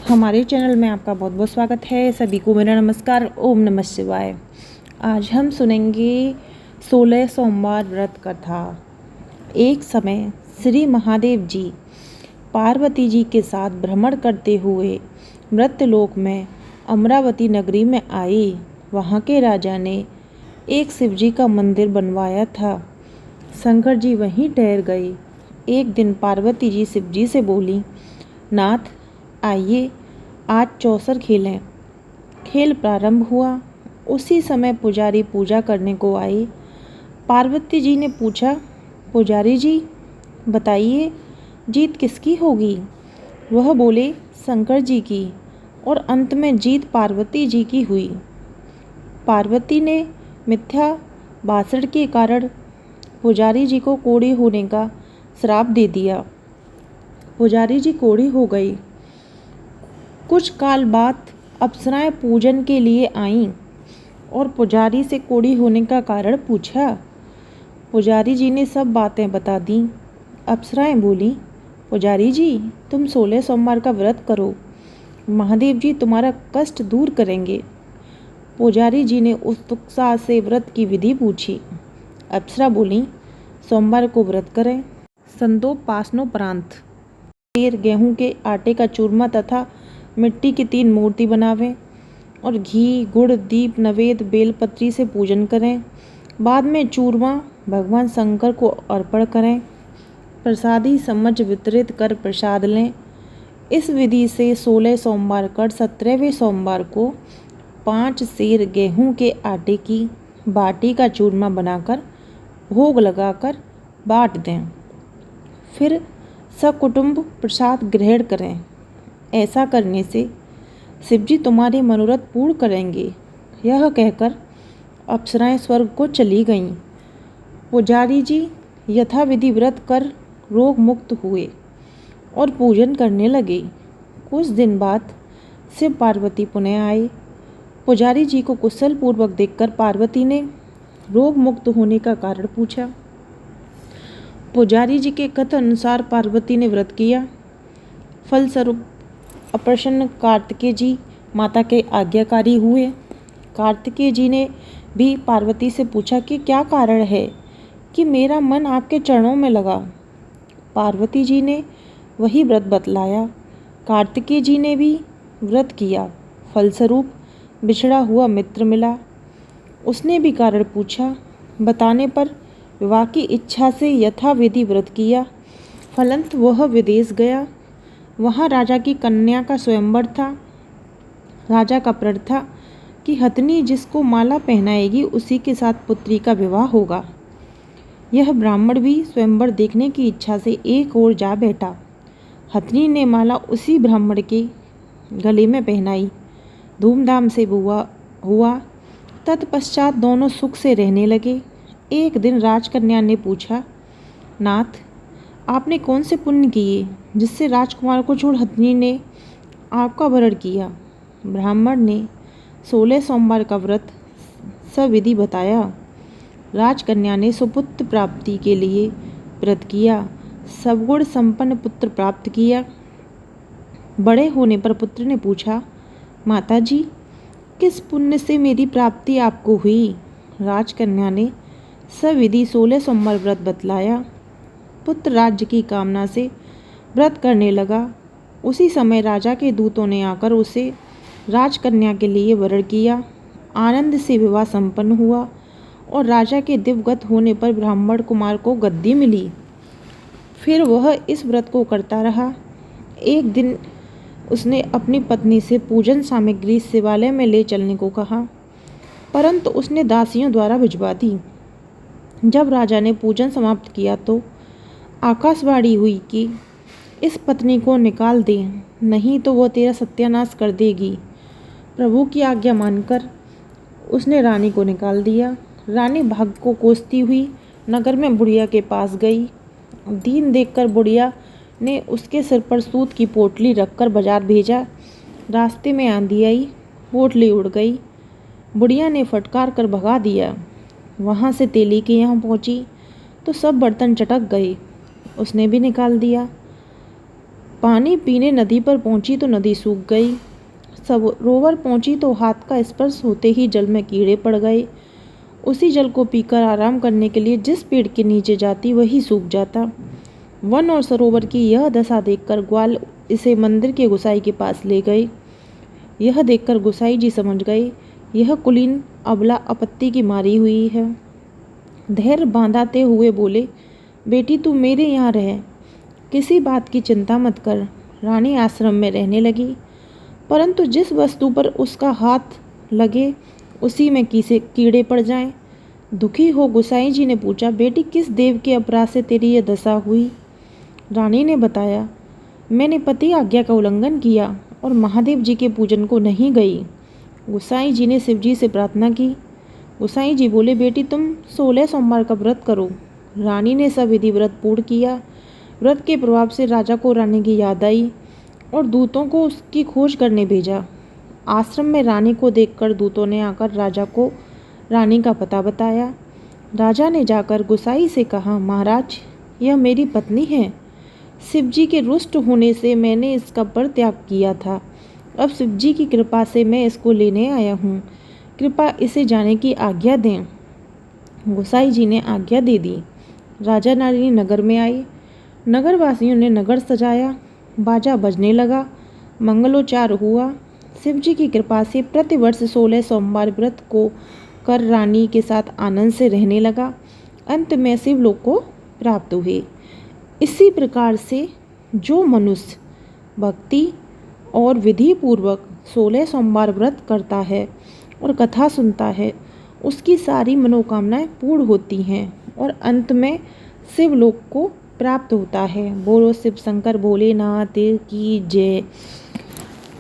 हमारे चैनल में आपका बहुत बहुत स्वागत है। सभी को मेरा नमस्कार। ओम नमः शिवाय। आज हम सुनेंगे 16 सोमवार व्रत कथा। एक समय श्री महादेव जी पार्वती जी के साथ भ्रमण करते हुए मृत्यलोक में अमरावती नगरी में आए। वहाँ के राजा ने एक शिव जी का मंदिर बनवाया था। शंकर जी वहीं ठहर गए। एक दिन पार्वती जी शिव जी से बोली, नाथ आइए आज चौसर खेलें। खेल प्रारंभ हुआ। उसी समय पुजारी पूजा करने को आए। पार्वती जी ने पूछा, पुजारी जी बताइए जीत किसकी होगी? वह बोले, शंकर जी की। और अंत में जीत पार्वती जी की हुई। पार्वती ने मिथ्या भाषण के कारण पुजारी जी को कोढ़ी होने का श्राप दे दिया। पुजारी जी कोढ़ी हो गई। कुछ काल बाद अप्सराएं पूजन के लिए आईं और पुजारी से कोढ़ी होने का कारण पूछा। पुजारी जी ने सब बातें बता दी। अप्सराएं बोली, पुजारी जी तुम 16 सोमवार का व्रत करो, महादेव जी तुम्हारा कष्ट दूर करेंगे। पुजारी जी ने उत्सुकता से व्रत की विधि पूछी। अप्सरा बोली, सोमवार को व्रत करें। संदोपासनोपरांत शेर, गेहूं के आटे का चूरमा तथा मिट्टी की 3 मूर्ति बनावें और घी, गुड़, दीप, नवेद, बेलपत्री से पूजन करें। बाद में चूरमा भगवान शंकर को अर्पण करें। प्रसादी चम्मच वितरित कर प्रसाद लें। इस विधि से 16 सोमवार कर 17वें सोमवार को 5 सेर गेहूं के आटे की बाटी का चूरमा बनाकर भोग लगाकर बांट दें। फिर सकुटुंब प्रसाद ग्रहण करें। ऐसा करने से शिवजी तुम्हारे मनोरथ पूर्ण करेंगे। यह कहकर अप्सराएं स्वर्ग को चली गईं। पुजारी जी यथाविधि व्रत कर रोग मुक्त हुए और पूजन करने लगे। कुछ दिन बाद शिव पार्वती पुनः आए। पुजारी जी को कुशल पूर्वक देखकर पार्वती ने रोग मुक्त होने का कारण पूछा। पुजारी जी के कथन अनुसार पार्वती ने व्रत किया। फलस्वरूप अप्रसन्न कार्तिकेय जी माता के आज्ञाकारी हुए। कार्तिकेय जी ने भी पार्वती से पूछा कि क्या कारण है कि मेरा मन आपके चरणों में लगा। पार्वती जी ने वही व्रत बतलाया। कार्तिकेय जी ने भी व्रत किया। फलस्वरूप बिछड़ा हुआ मित्र मिला। उसने भी कारण पूछा। बताने पर विवाह की इच्छा से यथाविधि व्रत किया। फलंत वह विदेश गया। वहाँ राजा की कन्या का स्वयंवर था। राजा का प्रण था कि हथनी जिसको माला पहनाएगी उसी के साथ पुत्री का विवाह होगा। यह ब्राह्मण भी स्वयंवर देखने की इच्छा से एक ओर जा बैठा। हथनी ने माला उसी ब्राह्मण के गले में पहनाई। धूमधाम से हुआ। तत्पश्चात दोनों सुख से रहने लगे। एक दिन राजकन्या ने पूछा, नाथ आपने कौन से पुण्य किए जिससे राजकुमार को छोड़ हथनी ने आपका वरण किया? ब्राह्मण ने 16 सोमवार का व्रत सविधि बताया। राजकन्या ने सुपुत्र प्राप्ति के लिए व्रत किया। सद्गुण संपन्न पुत्र प्राप्त किया। बड़े होने पर पुत्र ने पूछा, माता जी किस पुण्य से मेरी प्राप्ति आपको हुई? राजकन्या ने सविधि 16 सोमवार व्रत बतलाया। पुत्र राज्य की कामना से व्रत करने लगा। उसी समय राजा के दूतों ने आकर उसे राजकन्या के लिए वरण किया। आनंद से विवाह संपन्न हुआ और राजा के दिवगत होने पर ब्राह्मण कुमार को गद्दी मिली। फिर वह इस व्रत को करता रहा। एक दिन उसने अपनी पत्नी से पूजन सामग्री शिवालय में ले चलने को कहा, परंतु उसने दासियों द्वारा भिजवा दी। जब राजा ने पूजन समाप्त किया तो आकाशवाणी हुई कि इस पत्नी को निकाल दे, नहीं तो वो तेरा सत्यानाश कर देगी। प्रभु की आज्ञा मानकर उसने रानी को निकाल दिया। रानी भाग को कोसती हुई नगर में बुढ़िया के पास गई। दीन देखकर बुढ़िया ने उसके सिर पर सूत की पोटली रखकर बाजार भेजा। रास्ते में आंधी आई, पोटली उड़ गई। बुढ़िया ने फटकार कर भगा दिया। वहाँ से तेली के यहाँ पहुँची तो सब बर्तन चटक गए। उसने भी निकाल दिया। पानी पीने नदी पर पहुंची तो नदी सूख गई। सरोवर पहुंची तो हाथ का स्पर्श होते ही जल में कीड़े पड़ गए। उसी जल को पीकर आराम करने के लिए जिस पेड़ के नीचे जाती वही सूख जाता। वन और सरोवर की यह दशा देखकर ग्वाल इसे मंदिर के गोसाई के पास ले गए। यह देखकर गोसाई जी समझ गए यह कुलीन अबला आपत्ति की मारी हुई है। धैर्य बांधाते हुए बोले, बेटी तू मेरे यहाँ रह, किसी बात की चिंता मत कर। रानी आश्रम में रहने लगी, परंतु जिस वस्तु पर उसका हाथ लगे उसी में कीड़े पड़ जाएं। दुखी हो गोसाई जी ने पूछा, बेटी किस देव के अपराध से तेरी यह दशा हुई? रानी ने बताया, मैंने पति आज्ञा का उल्लंघन किया और महादेव जी के पूजन को नहीं गई। गोसाई जी ने शिव जी से प्रार्थना की। गोसाई जी बोले, बेटी तुम 16 सोमवार का व्रत करो। रानी ने सब विधि व्रत पूर्ण किया। व्रत के प्रभाव से राजा को रानी की याद आई और दूतों को उसकी खोज करने भेजा। आश्रम में रानी को देखकर दूतों ने आकर राजा को रानी का पता बताया। राजा ने जाकर गोसाई से कहा, महाराज यह मेरी पत्नी है। शिव जी के रुष्ट होने से मैंने इसका परित्याग किया था। अब शिव जी की कृपा से मैं इसको लेने आया हूँ। कृपा इसे जाने की आज्ञा दें। गोसाई जी ने आज्ञा दे दी। राजा रानी नगर में आई। नगरवासियों ने नगर सजाया, बाजा बजने लगा, मंगलोच्चार हुआ। शिव जी की कृपा से प्रतिवर्ष 16 सोमवार व्रत को कर रानी के साथ आनंद से रहने लगा। अंत में शिवलोक को प्राप्त हुए। इसी प्रकार से जो मनुष्य भक्ति और विधि पूर्वक 16 सोमवार व्रत करता है और कथा सुनता है, उसकी सारी मनोकामनाएं पूर्ण होती हैं और अंत में शिवलोक को प्राप्त होता है। बोलो शिव शंकर भोलेनाथ की जय।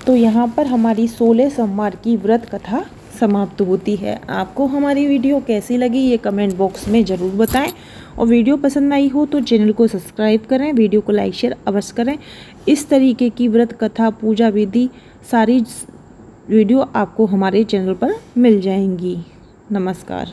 तो यहाँ पर हमारी 16 सोमवार की व्रत कथा समाप्त होती है। आपको हमारी वीडियो कैसी लगी ये कमेंट बॉक्स में ज़रूर बताएं और वीडियो पसंद आई हो तो चैनल को सब्सक्राइब करें, वीडियो को लाइक शेयर अवश्य करें। इस तरीके की व्रत कथा पूजा विधि सारी वीडियो आपको हमारे चैनल पर मिल जाएंगी। नमस्कार।